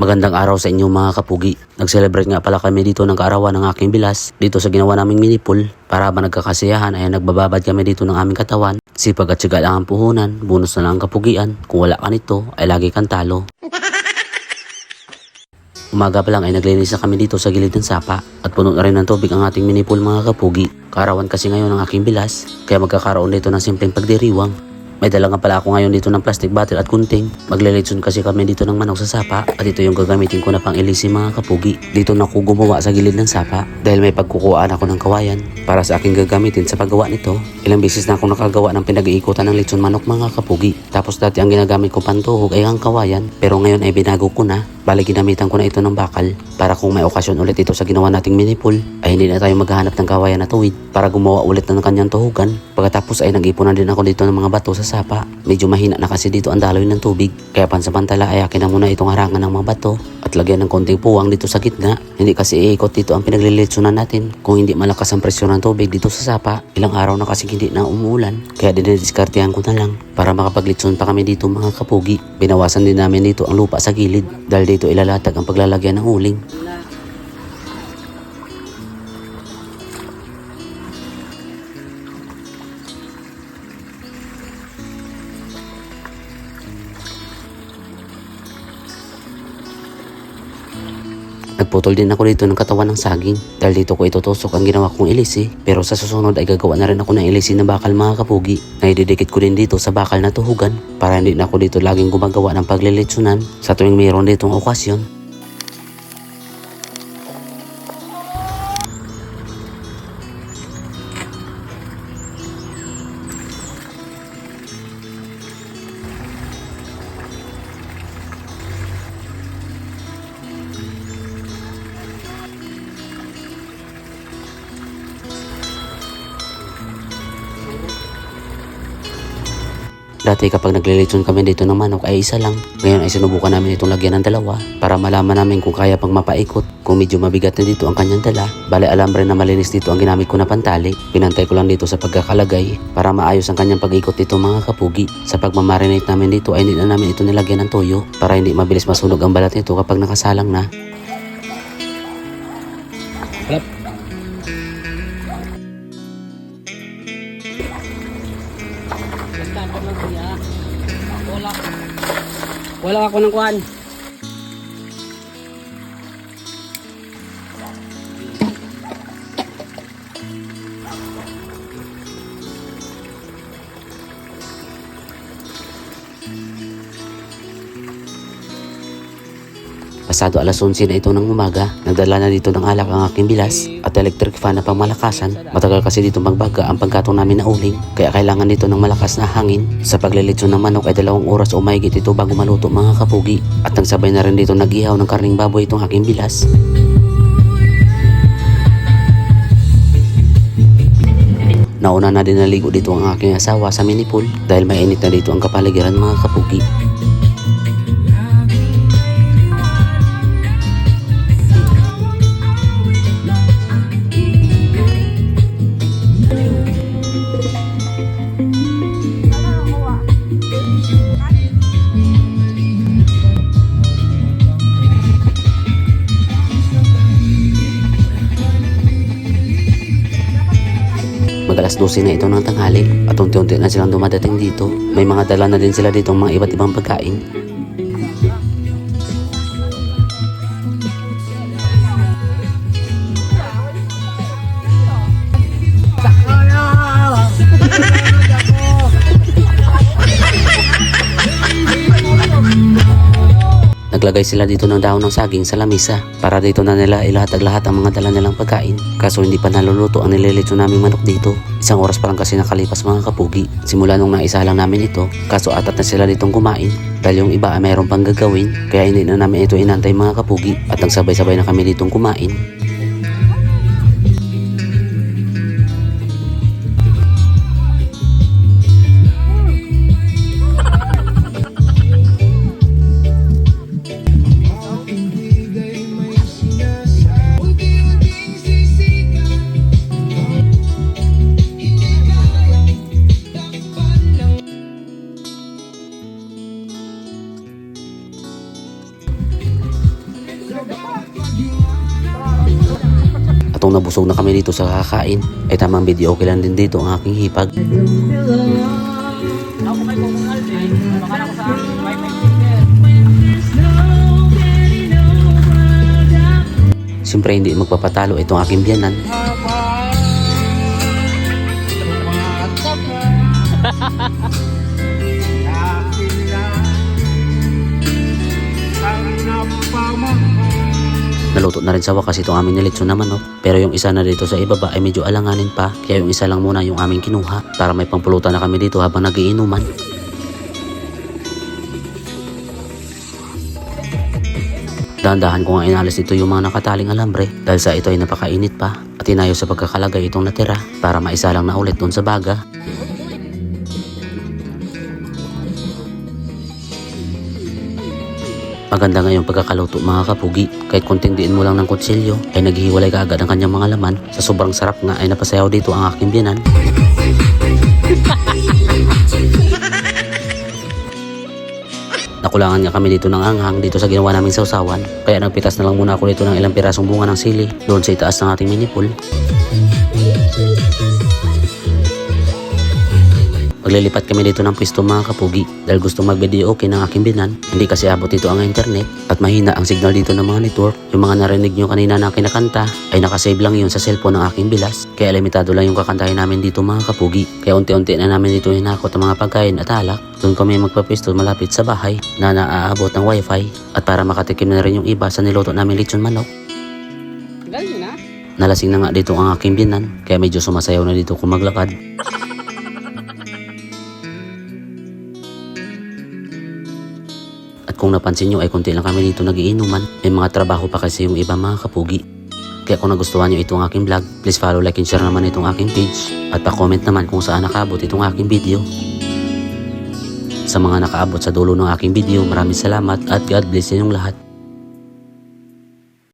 Magandang araw sa inyo mga kapugi. Nag-celebrate nga pala kami dito ng kaarawan ng aking bilas dito sa ginawa naming mini pool. Para ba nagkakasiyahan ay nagbababad kami dito ng aming katawan. Sipag at siga lang ang puhunan, bonus na lang ang kapugian. Kung wala ka nito ay lagi kang talo. Umaga pa lang ay naglinis na kami dito sa gilid ng sapa at puno na rin ng tubig ang ating mini pool mga kapugi. Kaarawan kasi ngayon ng aking bilas kaya magkakaroon dito ng simpleng pagdiriwang. May dala nga pala ako ngayon dito ng plastic bottle at kunting. Maglilitson kasi kami dito ng manok sa sapa at ito yung gagamitin ko na pang ilisi mga kapugi. Dito na ako gumawa sa gilid ng sapa dahil may pagkukuhaan ako ng kawayan para sa aking gagamitin sa paggawa nito. Ilang beses na ako nakagawa ng pinag-iikutan ng litson manok mga kapugi. Tapos dati ang ginagamit ko pantuhog ay ang kawayan pero ngayon ay binago ko na. Bali ginamitan ko na ito ng bakal para kung may okasyon ulit ito sa ginawa nating mini pool ay hindi na tayo maghahanap ng kawayan na tuwid para gumawa ulit ng kanyang tuhugan. Pagkatapos ay nag-ipunan din ako dito ng mga bato sa sapa. Medyo mahina na kasi dito ang daloy ng tubig kaya pansamantala ay akin na muna itong harangan ng mga bato at lagyan ng konting puwang dito sa gitna. Hindi kasi iikot dito ang pinaglilitsunan natin kung hindi malakas ang presyon ng tubig dito sa sapa. Ilang araw na kasi hindi na umuulan kaya dinidiskartehan ko na lang para makapaglitson pa kami dito mga kapugi. Binawasan din namin dito ang lupa sa gilid dahil dito ilalatag ang paglalagyan ng uling. Nagputol din ako dito ng katawan ng saging dahil dito ko itutusok ang ginawa kong ilisi. Pero sa susunod ay gagawa na rin ako ng ilisi na bakal mga kapugi na ididikit ko din dito sa bakal na tuhugan para hindi na ako dito laging gumagawa ng paglilitsunan sa tuwing mayroon ditong okasyon. Dati kapag naglilitson kami dito ng manok ay isa lang. Ngayon ay sinubukan namin itong lagyan ng dalawa para malaman namin kung kaya pang mapaikot. Kung medyo mabigat na dito ang kanyang dala, bale alambre na malinis dito ang ginamit ko na pantali. Pinantay ko lang dito sa pagkakalagay para maayos ang kanyang pag-ikot dito mga kapugi. Sa pagmamarinate namin dito ay hindi na namin ito nilagyan ng toyo para hindi mabilis masunog ang balat nito kapag nakasalang na. Wala ako ng kuhan. Pasado alas 11 na ito ng umaga, nagdala na dito ng alak ang aking bilas at electric fan na pangmalakasan. Matagal kasi dito magbaga ang pagkatong namin na uling, kaya kailangan dito ng malakas na hangin. Sa paglilitson ng manok ay 2 oras o mahigit ito bago maluto mga kapugi. At nagsabay na rin dito nag-ihaw ng karning baboy itong aking bilas. Nauna na din naligo dito ang aking asawa sa mini pool dahil mainit na dito ang kapaligiran mga kapugi. Mag-alas 12 na ito ng tanghali at unti-unti na silang dumadating dito. May mga dala na din sila dito mga iba't ibang pagkain. Naglagay sila dito ng dahon ng saging sa lamisa para dito na nila ilahatag lahat ang mga dala nilang pagkain. Kaso hindi pa naluluto ang nililitso naming manok dito. 1 oras pa lang kasi nakalipas mga kapugi. Simula nung naisa lang namin ito, kaso atat na sila ditong kumain dahil yung iba ay mayroon pang gagawin. Kaya hindi na namin ito inantay mga kapugi at nagsabay-sabay na kami ditong kumain. Sakto nabusog na kami dito sa kakain. Ay tamang video okay lang din dito ang aking hipag. Siyempre hindi magpapatalo itong aking biyanan. Naluto na rin sa wakas itong aming nilitso na manok. Pero yung isa na dito sa ibaba ay medyo alanganin pa. Kaya yung isa lang muna yung aming kinuha. Para may pampulutan na kami dito habang nagiinuman. Dahan-dahan ko nga inalis dito yung mga nakataling alambre. Dahil sa ito ay napakainit pa. At inayos sa pagkakalagay itong natira. Para maisa lang na ulit doon sa baga. Maganda nga yung pagkakaluto mga kapugi. Kahit konting diin mo lang ng kutsilyo ay naghihiwalay ka agad ang kanyang mga laman. Sa sobrang sarap nga ay napasayaw dito ang aking biyanan. Nakulangan nga kami dito ng anghang dito sa ginawa naming sausawan. Kaya nagpitas na lang muna ako dito ng ilang pirasong bunga ng sili doon sa itaas ng ating mini pool. Maglilipat kami dito ng pwesto mga kapugi dahil gusto mag-video okay ng aking binan. Hindi kasi abot dito ang internet at mahina ang signal dito ng mga network. Yung mga narinig nyo kanina na kinakanta ay nakasave lang yun sa cellphone ng aking bilas. Kaya limitado lang yung kakantahin namin dito mga kapugi. Kaya unti-unti na namin dito hinakot ang mga pagkain at alak. Doon kami magpapwesto malapit sa bahay na naaabot ng wifi at para makatikim na rin yung iba sa niluto namin lechon manok. Nalasing na nga dito ang aking binan kaya medyo sumasayaw na dito kung maglakad. At kung napansin nyo ay konti lang kami dito nagiinuman. May mga trabaho pa kasi yung iba mga kapugi. Kaya kung nagustuhan nyo itong aking vlog, please follow, like, and share naman itong aking page. At pa-comment naman kung saan nakaabot itong aking video. Sa mga nakaabot sa dulo ng aking video, maraming salamat at God bless sa inyong lahat.